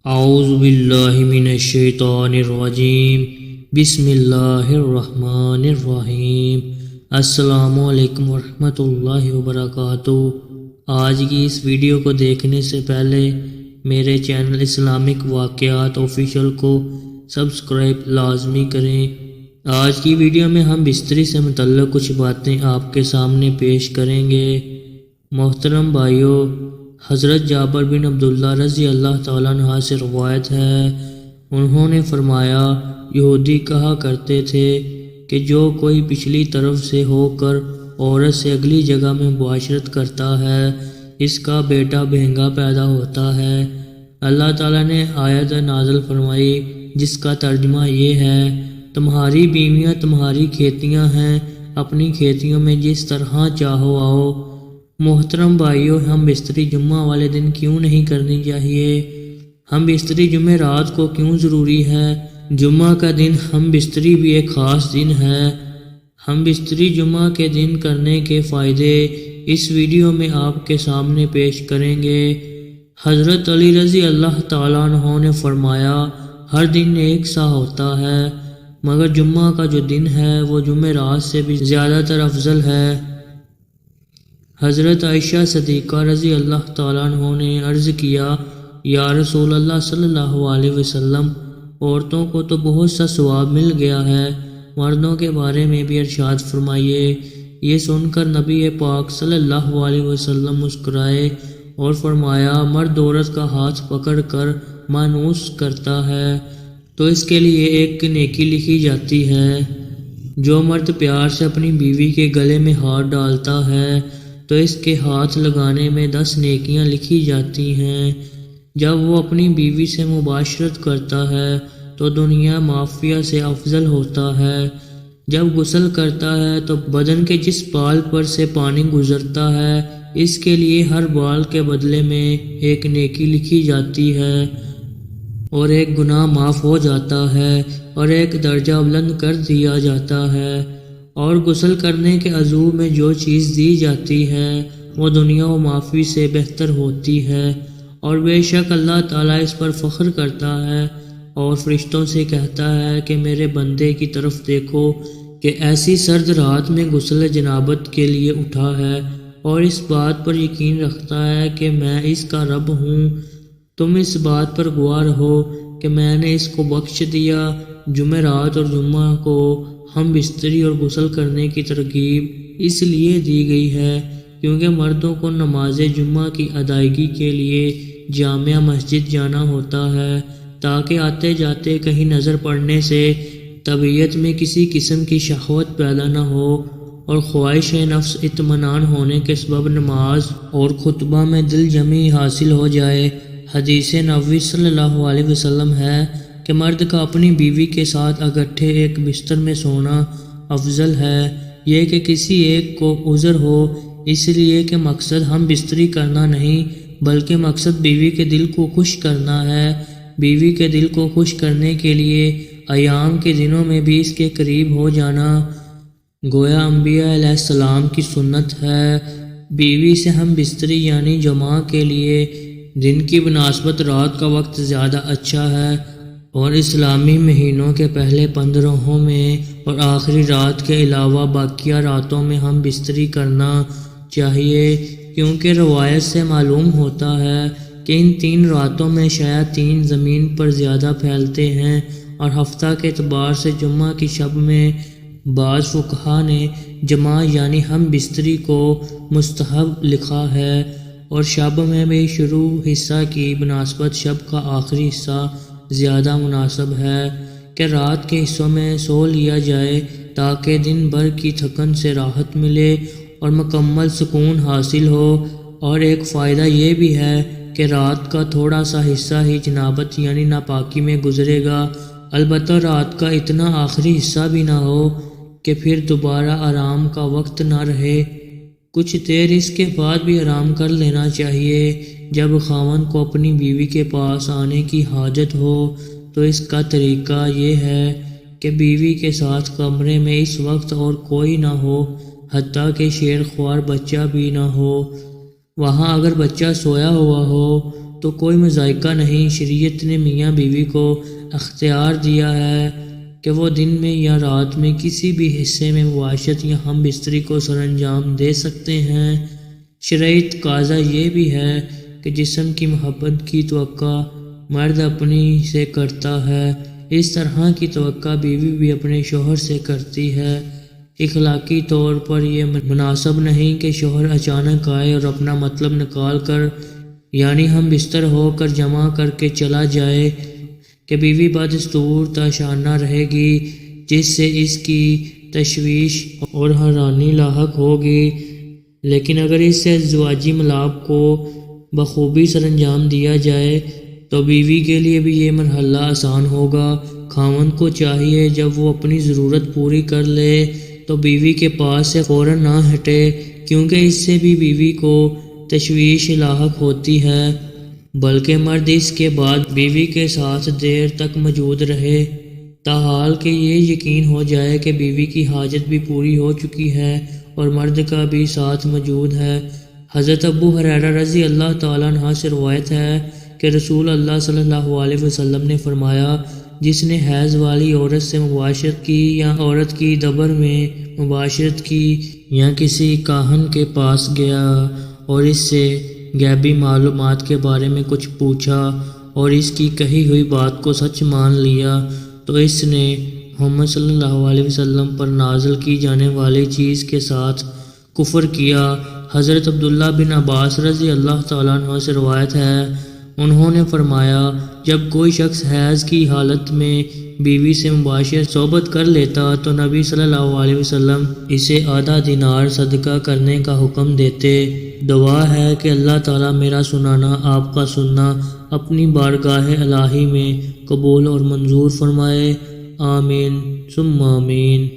اعوذ باللہ من الشیطان الرجیم بسم اللہ الرحمن الرحیم۔ السلام علیکم ورحمۃ اللہ وبرکاتہ۔ آج کی اس ویڈیو کو دیکھنے سے پہلے میرے چینل اسلامک واقعات آفیشیل کو سبسکرائب لازمی کریں۔ آج کی ویڈیو میں ہم بستری سے متعلق کچھ باتیں آپ کے سامنے پیش کریں گے۔ محترم بھائیو، حضرت جابر بن عبداللہ رضی اللہ تعالیٰ عنہ سے روایت ہے، انہوں نے فرمایا، یہودی کہا کرتے تھے کہ جو کوئی پچھلی طرف سے ہو کر عورت سے اگلی جگہ میں معاشرت کرتا ہے، اس کا بیٹا بہنگا پیدا ہوتا ہے۔ اللہ تعالیٰ نے آیت نازل فرمائی جس کا ترجمہ یہ ہے، تمہاری بیویاں تمہاری کھیتیاں ہیں، اپنی کھیتیوں میں جس طرح چاہو آؤ۔ محترم بھائیو، ہم بستری جمعہ والے دن کیوں نہیں کرنی چاہیے؟ ہم بستری جمعہ رات کو کیوں ضروری ہے؟ جمعہ کا دن ہم بستری بھی ایک خاص دن ہے۔ ہم بستری جمعہ کے دن کرنے کے فائدے اس ویڈیو میں آپ کے سامنے پیش کریں گے۔ حضرت علی رضی اللہ تعالیٰ عنہ نے فرمایا، ہر دن ایک سا ہوتا ہے، مگر جمعہ کا جو دن ہے وہ جمعہ رات سے بھی زیادہ تر افضل ہے۔ حضرت عائشہ صدیقہ رضی اللہ تعالیٰ عنہ نے عرض کیا، یا رسول اللہ صلی اللہ علیہ وسلم، عورتوں کو تو بہت سا ثواب مل گیا ہے، مردوں کے بارے میں بھی ارشاد فرمائیے۔ یہ سن کر نبی پاک صلی اللہ علیہ وسلم مسکرائے اور فرمایا، مرد عورت کا ہاتھ پکڑ کر مانوس کرتا ہے تو اس کے لیے ایک نیکی لکھی جاتی ہے۔ جو مرد پیار سے اپنی بیوی کے گلے میں ہاتھ ڈالتا ہے تو اس کے ہاتھ لگانے میں 10 نیکیاں لکھی جاتی ہیں۔ جب وہ اپنی بیوی سے مباشرت کرتا ہے تو دنیا معافیہ سے افضل ہوتا ہے۔ جب غسل کرتا ہے تو بدن کے جس بال پر سے پانی گزرتا ہے اس کے لیے ہر بال کے بدلے میں ایک نیکی لکھی جاتی ہے اور ایک گناہ معاف ہو جاتا ہے اور ایک درجہ بلند کر دیا جاتا ہے۔ اور غسل کرنے کے عضو میں جو چیز دی جاتی ہے وہ دنیا و معافی سے بہتر ہوتی ہے، اور بے شک اللہ تعالیٰ اس پر فخر کرتا ہے اور فرشتوں سے کہتا ہے کہ میرے بندے کی طرف دیکھو کہ ایسی سرد رات میں غسل جنابت کے لیے اٹھا ہے اور اس بات پر یقین رکھتا ہے کہ میں اس کا رب ہوں۔ تم اس بات پر گواہ رہو کہ میں نے اس کو بخش دیا۔ جمعرات اور جمعہ کو ہم بستری اور غسل کرنے کی ترغیب اس لیے دی گئی ہے کیونکہ مردوں کو نماز جمعہ کی ادائیگی کے لیے جامع مسجد جانا ہوتا ہے تاکہ آتے جاتے کہیں نظر پڑنے سے طبیعت میں کسی قسم کی شہوت پیدا نہ ہو اور خواہش نفس اطمینان ہونے کے سبب نماز اور خطبہ میں دل جمی حاصل ہو جائے۔ حدیث نبوی صلی اللہ علیہ وسلم ہے کہ مرد کا اپنی بیوی کے ساتھ اکٹھے ایک بستر میں سونا افضل ہے، یہ کہ کسی ایک کو عذر ہو، اس لیے کہ مقصد ہم بستری کرنا نہیں بلکہ مقصد بیوی کے دل کو خوش کرنا ہے۔ بیوی کے دل کو خوش کرنے کے لیے ایام کے دنوں میں بھی اس کے قریب ہو جانا گویا انبیاء علیہ السلام کی سنت ہے۔ بیوی سے ہم بستری یعنی جماع کے لیے دن کی بنسبت رات کا وقت زیادہ اچھا ہے، اور اسلامی مہینوں کے پہلے 15 میں اور آخری رات کے علاوہ باقیہ راتوں میں ہم بستری کرنا چاہیے، کیونکہ روایت سے معلوم ہوتا ہے کہ ان 3 راتوں میں شیاطین زمین پر زیادہ پھیلتے ہیں، اور ہفتہ کے اعتبار سے جمعہ کی شب میں بعض فقہا نے جماع یعنی ہم بستری کو مستحب لکھا ہے، اور شب میں بھی شروع حصہ کی بنسبت شب کا آخری حصہ زیادہ مناسب ہے کہ رات کے حصوں میں سو لیا جائے تاکہ دن بھر کی تھکن سے راحت ملے اور مکمل سکون حاصل ہو۔ اور ایک فائدہ یہ بھی ہے کہ رات کا تھوڑا سا حصہ ہی جنابت یعنی ناپاکی میں گزرے گا، البتہ رات کا اتنا آخری حصہ بھی نہ ہو کہ پھر دوبارہ آرام کا وقت نہ رہے۔ کچھ دیر اس کے بعد بھی آرام کر لینا چاہیے۔ جب خاوند کو اپنی بیوی کے پاس آنے کی حاجت ہو تو اس کا طریقہ یہ ہے کہ بیوی کے ساتھ کمرے میں اس وقت اور کوئی نہ ہو، حتیٰ کہ شیر خوار بچہ بھی نہ ہو۔ وہاں اگر بچہ سویا ہوا ہو تو کوئی مذائقہ نہیں۔ شریعت نے میاں بیوی کو اختیار دیا ہے کہ وہ دن میں یا رات میں کسی بھی حصے میں مباشرت یا ہم بستری کو سر انجام دے سکتے ہیں۔ شرعی تقاضا یہ بھی ہے کہ جسم کی محبت کی توقع مرد اپنی سے کرتا ہے، اس طرح کی توقع بیوی بھی اپنے شوہر سے کرتی ہے۔ اخلاقی طور پر یہ مناسب نہیں کہ شوہر اچانک آئے اور اپنا مطلب نکال کر یعنی ہم بستر ہو کر جمع کر کے چلا جائے کہ بیوی بدستور تاشانہ رہے گی، جس سے اس کی تشویش اور حیرانی لاحق ہوگی۔ لیکن اگر اس سے ازدواجی ملاپ کو بخوبی سر انجام دیا جائے تو بیوی کے لیے بھی یہ مرحلہ آسان ہوگا۔ خاوند کو چاہیے جب وہ اپنی ضرورت پوری کر لے تو بیوی کے پاس سے فوراً نہ ہٹے، کیونکہ اس سے بھی بیوی کو تشویش لاحق ہوتی ہے، بلکہ مرد اس کے بعد بیوی کے ساتھ دیر تک موجود رہے تاحال کہ یہ یقین ہو جائے کہ بیوی کی حاجت بھی پوری ہو چکی ہے اور مرد کا بھی ساتھ موجود ہے۔ حضرت ابو ہریرہ رضی اللہ تعالیٰ عنہ سے روایت ہے کہ رسول اللہ صلی اللہ علیہ وسلم نے فرمایا، جس نے حیض والی عورت سے مباشرت کی یا عورت کی دبر میں مباشرت کی یا کسی کاہن کے پاس گیا اور اس سے غیبی معلومات کے بارے میں کچھ پوچھا اور اس کی کہی ہوئی بات کو سچ مان لیا تو اس نے محمد صلی اللہ علیہ وسلم پر نازل کی جانے والی چیز کے ساتھ کفر کیا۔ حضرت عبداللہ بن عباس رضی اللہ تعالیٰ عنہ سے روایت ہے، انہوں نے فرمایا، جب کوئی شخص حیض کی حالت میں بیوی سے مباشرت صحبت کر لیتا تو نبی صلی اللہ علیہ وسلم اسے آدھا دینار صدقہ کرنے کا حکم دیتے۔ دعا ہے کہ اللہ تعالیٰ میرا سنانا، آپ کا سننا اپنی بارگاہ الہی میں قبول اور منظور فرمائے، آمین ثم آمین۔